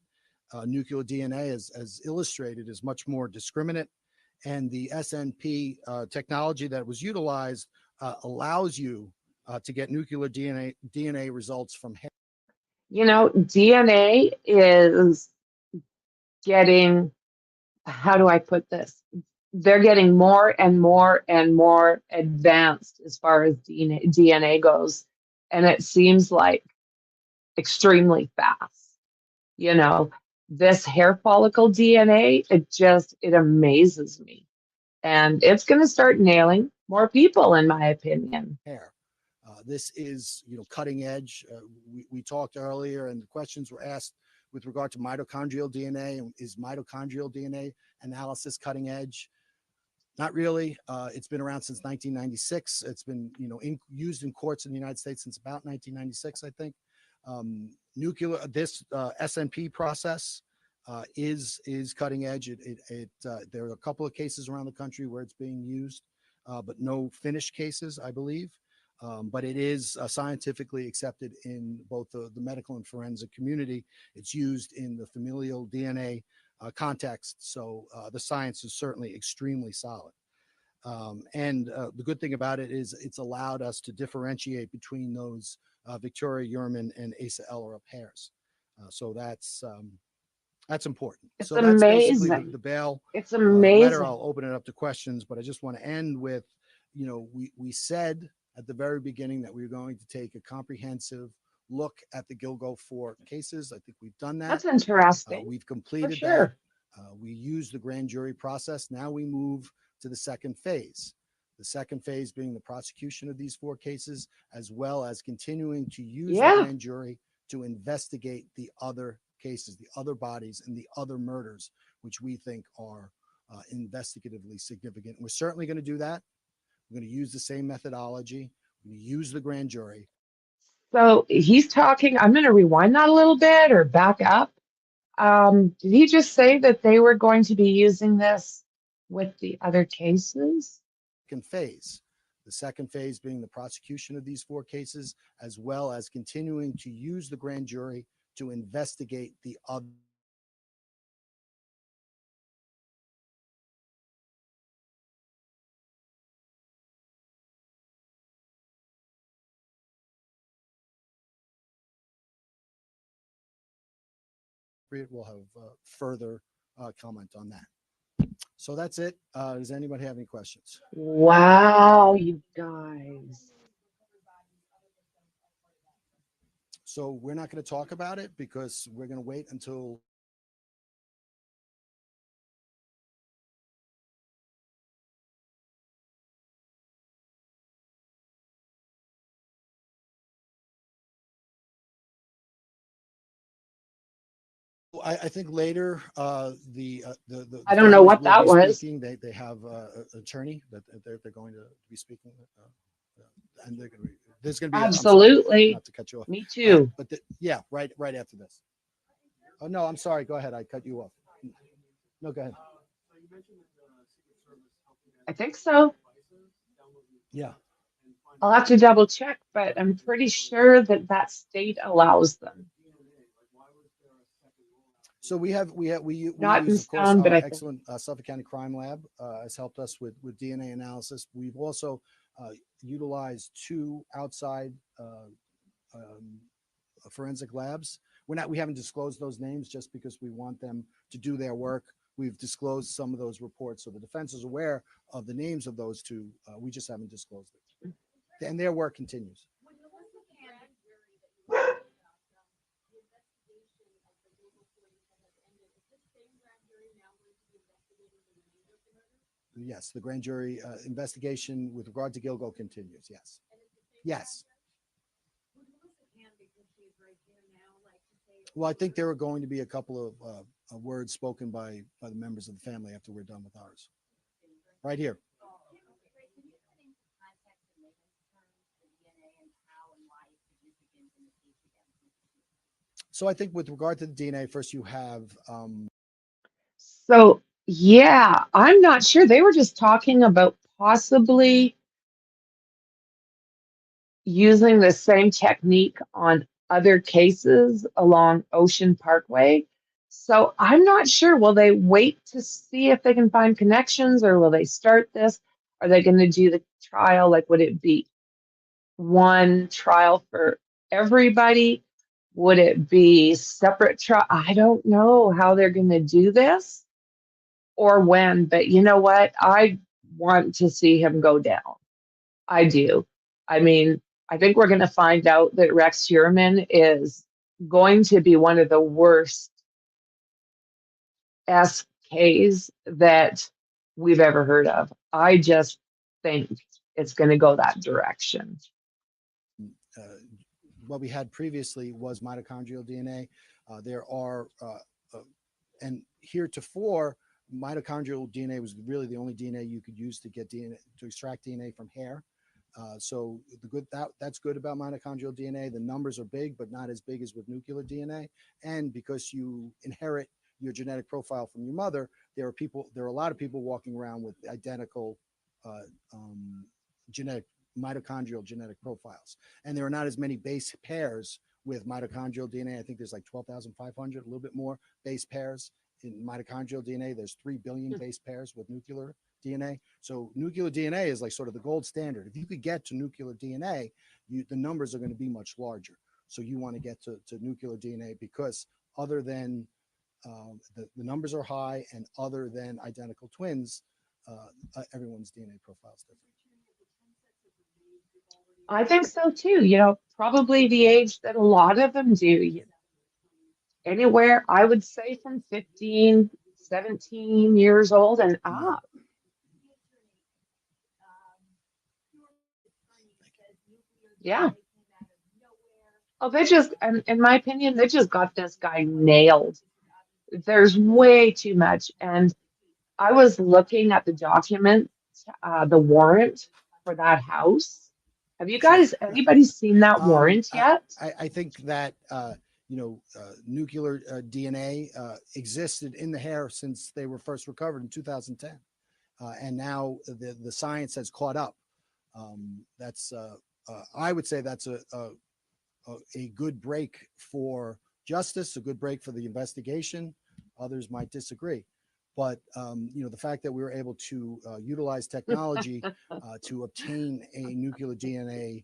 Nuclear DNA, as illustrated, is much more discriminate, and the SNP technology that was utilized allows you to get nuclear DNA results from hair. You know, DNA is getting, how do I put this? They're getting more and more and more advanced as far as DNA goes. And it seems like extremely fast. You know, this hair follicle DNA, it amazes me. And it's going to start nailing more people, in my opinion. Hair. This is, cutting edge. We talked earlier, and the questions were asked with regard to mitochondrial DNA. And is mitochondrial DNA analysis cutting edge? Not really. It's been around since 1996. It's been, used in courts in the United States since about 1996, I think. This SNP process is cutting edge. There are a couple of cases around the country where it's being used, but no finished cases, I believe. But it is scientifically accepted in both the medical and forensic community. It's used in the familial DNA context. So the science is certainly extremely solid. And the good thing about it is it's allowed us to differentiate between those Victoria Heuermann and Asa Ellerup hairs. So that's important. It's so that's amazing. basically the bail It's amazing. letter. I'll open it up to questions, but I just want to end with, we said at the very beginning that we were going to take a comprehensive look at the Gilgo 4 cases. I think we've done that. That's interesting. We've completed that. We used the grand jury process. Now we move to the second phase. The second phase being the prosecution of these 4 cases, as well as continuing to use the grand jury to investigate the other cases, the other bodies, and the other murders, which we think are investigatively significant. And we're certainly going to do that. We're going to use the same methodology. We're going to use the grand jury. So he's talking, I'm going to rewind that a little bit or back up. Did he just say that they were going to be using this with the other cases? Second phase. The second phase being the prosecution of these 4 cases, as well as continuing to use the grand jury to investigate the other. We'll have further comment on that. So that's it. Does anybody have any questions? Wow, you guys. So we're not going to talk about it because we're going to wait until I think later I don't know what that was. They have an attorney that they're going to be speaking with, and they're going to be, there's going to be Absolutely. not to cut you off. Me too. But right after this. Oh no, I'm sorry. Go ahead. I cut you off. No, go ahead. I think so. Yeah. I'll have to double check, but I'm pretty sure that state allows them. So we Not use, of course, stone, but our I think. excellent Suffolk County Crime Lab has helped us with DNA analysis. We've also utilized 2 outside forensic labs. We haven't disclosed those names just because we want them to do their work. We've disclosed some of those reports, so the defense is aware of the names of those 2. We just haven't disclosed it, and their work continues. Yes, the grand jury investigation with regard to Gilgo continues. Yes. Yes. Well, I think there are going to be a couple of words spoken by the members of the family after we're done with ours. Right here. So I think with regard to the DNA, first you have. So, yeah, I'm not sure. They were just talking about possibly using the same technique on other cases along Ocean Parkway. So I'm not sure. Will they wait to see if they can find connections, or will they start this? Are they going to do the trial? Like, would it be one trial for everybody? Would it be separate trial? I don't know how they're going to do this or when, but you know what? I want to see him go down. I do. I mean, I think we're going to find out that Rex Heuermann is going to be one of the worst SKs that we've ever heard of. I just think it's going to go that direction. What we had previously was mitochondrial DNA. There are, and heretofore, mitochondrial DNA was really the only DNA you could use to get DNA, to extract DNA from hair. So that's good about mitochondrial DNA. The numbers are big, but not as big as with nuclear DNA. And because you inherit your genetic profile from your mother, there are a lot of people walking around with identical mitochondrial genetic profiles. And there are not as many base pairs with mitochondrial DNA. I think there's like 12,500, a little bit more base pairs in mitochondrial DNA. There's 3 billion base pairs with nuclear DNA. So nuclear DNA is like sort of the gold standard. If you could get to nuclear DNA, the numbers are going to be much larger. So you want to get to nuclear DNA because other than the numbers are high, and other than identical twins, everyone's DNA profile is different. I think so too. You know, probably the age that a lot of them do. You know, anywhere, I would say from 15, 17 years old and up. Yeah. Oh, they just, in my opinion, they just got this guy nailed. There's way too much. And I was looking at the document, the warrant for that house. Have you guys, anybody seen that warrant yet? I think that, nuclear DNA existed in the hair since they were first recovered in 2010. And now the science has caught up. I would say that's a good break for justice, a good break for the investigation. Others might disagree. But, the fact that we were able to utilize technology to obtain a nuclear DNA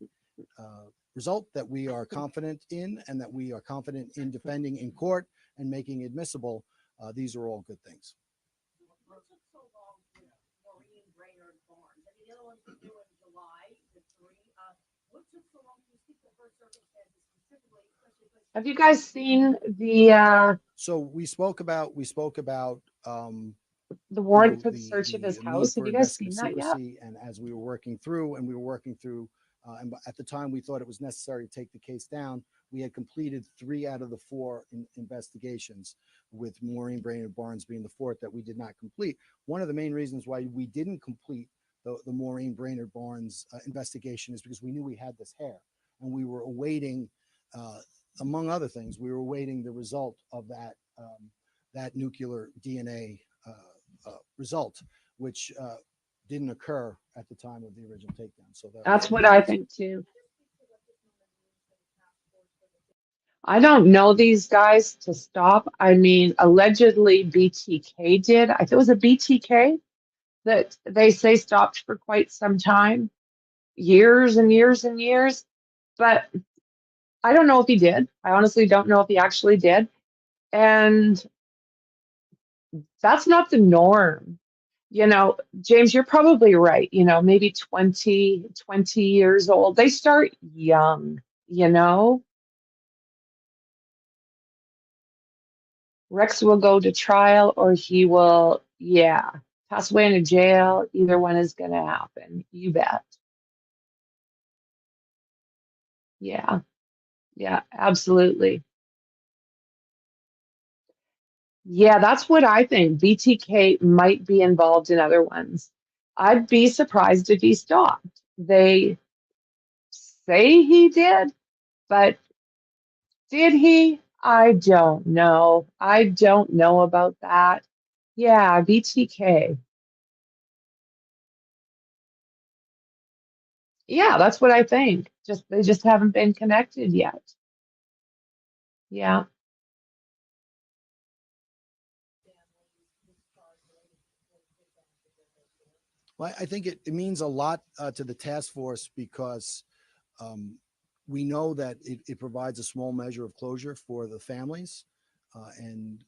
result that we are confident in, and that we are confident in defending in court and making admissible, these are all good things. What took so long with Maureen Brainard Barnes? I mean, the other ones were due in July, the 3. What took so long? Can you speak to her circumstances specifically? Have you guys seen the So we spoke about the warrant for the search of his house? Have you guys seen that yet? And as we were working through, and at the time we thought it was necessary to take the case down, we had completed 3 out of the 4 investigations, with Maureen Brainard Barnes being the 4th that we did not complete. One of the main reasons why we didn't complete the Maureen Brainard Barnes investigation is because we knew we had this hair, and we were awaiting, among other things, we were awaiting the result of that nuclear DNA result, which didn't occur at the time of the original takedown. So that's what I think too. I don't know these guys to stop. I mean, allegedly BTK did. I think it was a BTK that they say stopped for quite some time. years and years and years. But I don't know if he did. I honestly don't know if he actually did. And that's not the norm. James, you're probably right. Maybe 20 years old. They start young, you know? Rex will go to trial or he will, yeah, pass away in a jail. Either one is going to happen. You bet. Yeah. Yeah, absolutely. Yeah, that's what I think. BTK might be involved in other ones. I'd be surprised if he stopped. They say he did, but did he? I don't know. I don't know about that. Yeah, BTK. Yeah, that's what I think. They just haven't been connected yet. Yeah. Well, I think it means a lot to the task force because we know that it provides a small measure of closure for the families, and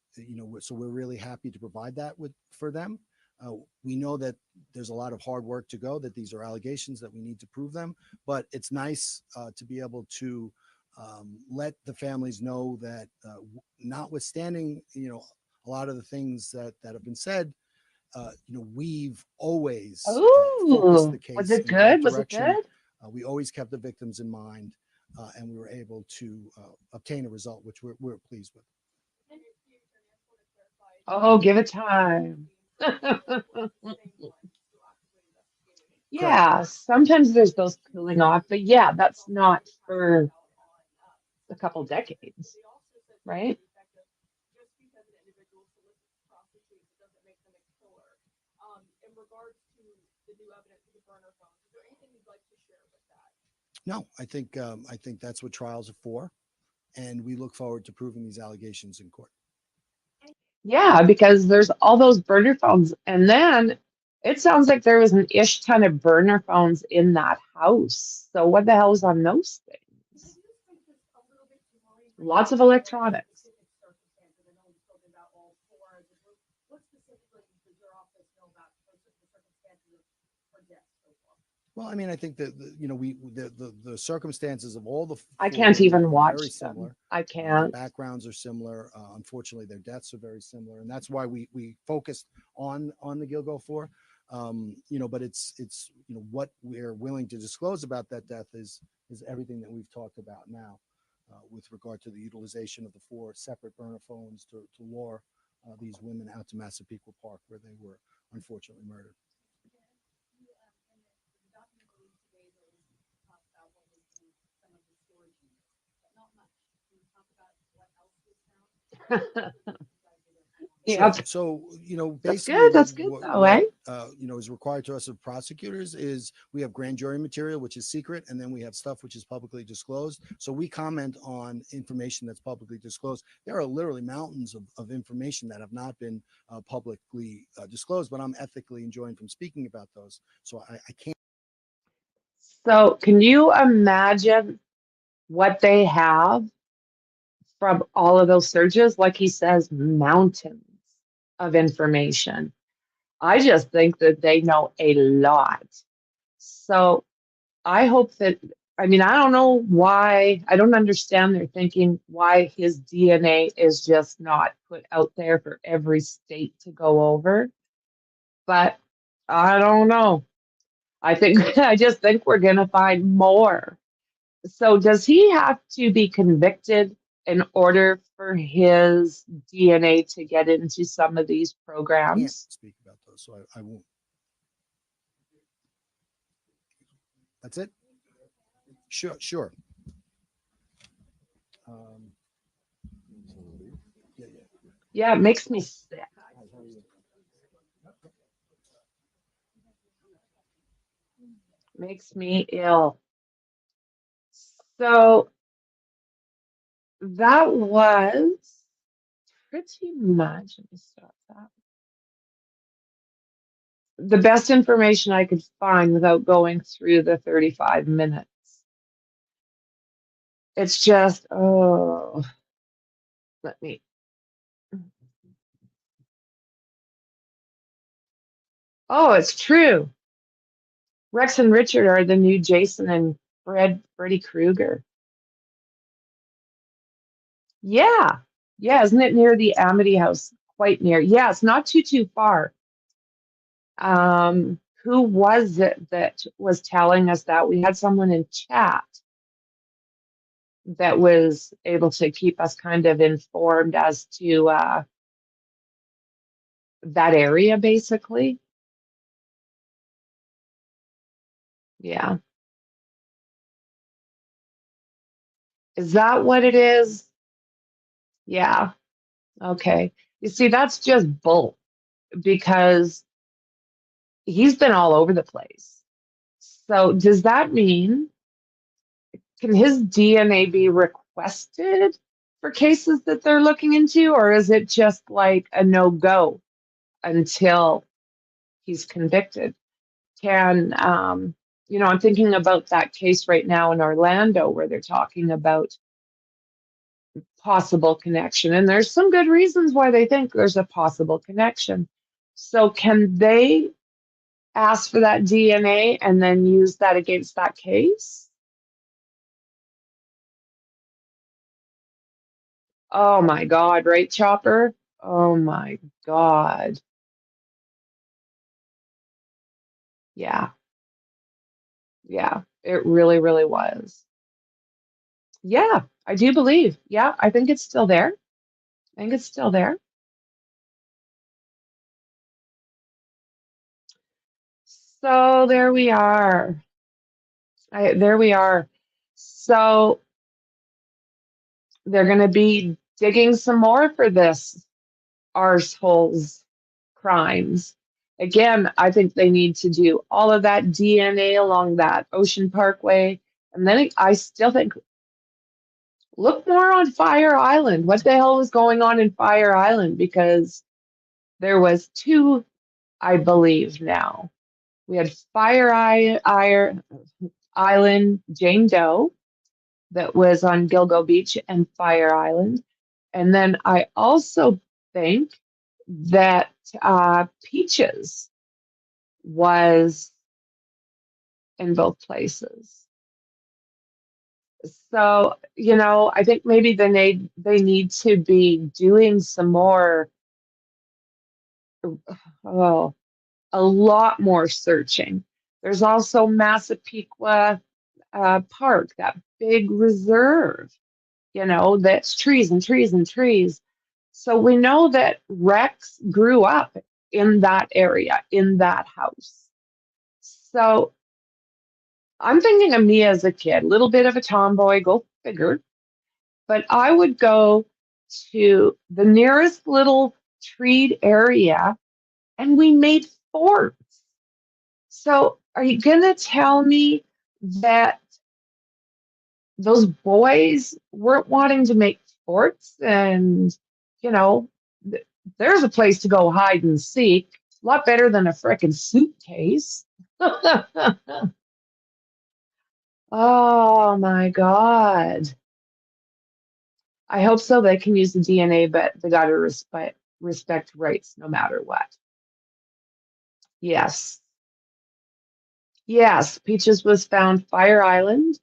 so we're really happy to provide that for them. We know that there's a lot of hard work to go. That these are allegations that we need to prove them, but it's nice to be able to let the families know that, notwithstanding a lot of the things that have been said, we've always focused the Oh, case was it in the right good? Was it direction. good? We always kept the victims in mind, and we were able to obtain a result, which we're pleased with. Oh, give it time. Yeah, sometimes there's those cooling off, but yeah, that's not for a couple decades, right? No, I think that's what trials are for, and we look forward to proving these allegations in court. Yeah, because there's all those burner phones, and then it sounds like there was an ish ton of burner phones in that house. So what the hell is on those things? Lots of electronics. Well, I mean, I think that the circumstances of all the I four can't women even are watch very them. similar. I Their can't. backgrounds are similar. Unfortunately, their deaths are very similar, and that's why we focused on the Gilgo Four. But it's what we're willing to disclose about that death is everything that we've talked about now, with regard to the utilization of the 4 separate burner phones to lure these women out to Massapequa Park, where they were unfortunately murdered. Yeah. So That's basically, good. That's good though, eh? is required to us of prosecutors is we have grand jury material, which is secret, and then we have stuff which is publicly disclosed. So we comment on information that's publicly disclosed. There are literally mountains of information that have not been publicly disclosed, but I'm ethically enjoined from speaking about those. So I can't. So can you imagine what they have from all of those searches? Like he says, mountains of information. I just think that they know a lot. So I hope that, I mean, I don't know why, I don't understand their thinking why his DNA is just not put out there for every state to go over. But I don't know. I just think we're going to find more. So does he have to be convicted in order for his DNA to get into some of these Can't programs? speak about those, so I won't. That's it. Sure. Yeah. Yeah, it makes me sick. Makes me ill. So that was pretty much, let me stop that. the best information I could find without going through the 35 minutes. It's just, oh, let me. Oh, it's true. Rex and Richard are the new Jason and Freddy Krueger. Yeah. Yeah, isn't it near the Amity house? Quite near. Yeah, it's not too far. Who was it that was telling us that? We had someone in chat that was able to keep us kind of informed as to that area, basically. Yeah. Is that what it is? Yeah. Okay. You see, that's just bull because he's been all over the place. So does that mean, can his DNA be requested for cases that they're looking into, or is it just like a no-go until he's convicted? I'm thinking about that case right now in Orlando where they're talking about possible connection, and there's some good reasons why they think there's a possible connection. So can they ask for that DNA and then use that against that case? Oh my God, right, Chopper? Oh my God. Yeah, yeah, it really, really was. Yeah, I do believe. Yeah, I think it's still there. I think it's still there. So there we are. There we are. So they're going to be digging some more for this arseholes crimes. Again, I think they need to do all of that DNA along that Ocean Parkway. And then I still think, look more on Fire Island. What the hell was going on in Fire Island? Because there was two, I believe now. We had Island, Jane Doe, that was on Gilgo Beach and Fire Island. And then I also think that Peaches was in both places. So, I think maybe they need to be doing some more, a lot more searching. There's also Massapequa Park, that big reserve, that's trees and trees and trees. So we know that Rex grew up in that area, in that house. So I'm thinking of me as a kid, a little bit of a tomboy, go figure. But I would go to the nearest little treed area and we made forts. So are you going to tell me that those boys weren't wanting to make forts and, there's a place to go hide and seek. A lot better than a frickin' suitcase. Oh my God. I hope so. They can use the DNA, but they got to respect rights no matter what. Yes. Yes. Peaches was found Fire Island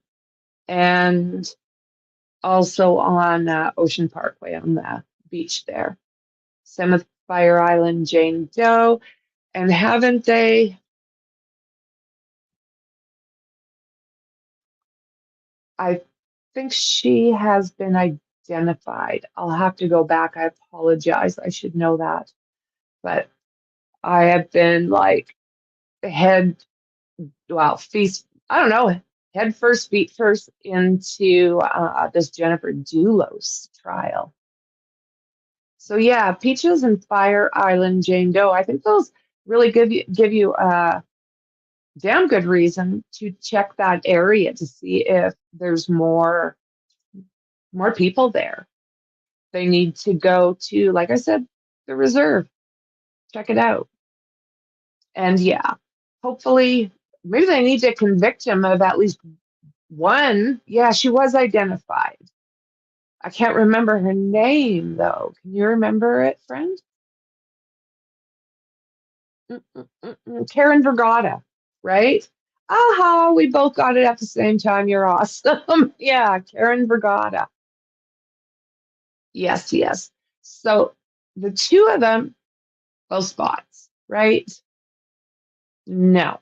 and also on Ocean Parkway on the beach there. Same with Fire Island, Jane Doe. And haven't they? I think she has been identified. I'll have to go back. I apologize. I should know that. But I have been like feet, I don't know, head first, feet first into this Jennifer Dulos trial. So yeah, Peaches and Fire Island, Jane Doe. I think those really give you a damn good reason to check that area to see if there's more people there. They need to go to, like I said, the reserve. Check it out. And yeah, hopefully, maybe they need to convict him of at least one. Yeah, she was identified. I can't remember her name, though. Can you remember it, friend? Karen Vergata, right? Aha, we both got it at the same time. You're awesome. Yeah, Karen Vergata. Yes, yes. So the two of them, both spots, right? No.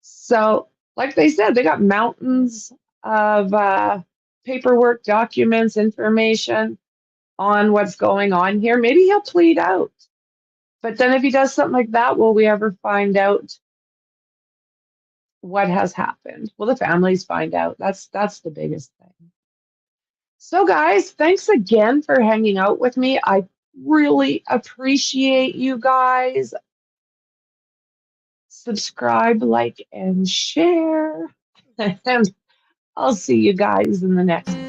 So, like they said, they got mountains of paperwork, documents, information on what's going on here. Maybe he'll plead out. But then if he does something like that, will we ever find out what has happened? Will the families find out? That's the biggest thing. So guys, thanks again for hanging out with me. I really appreciate you guys. Subscribe, like, and share. And I'll see you guys in the next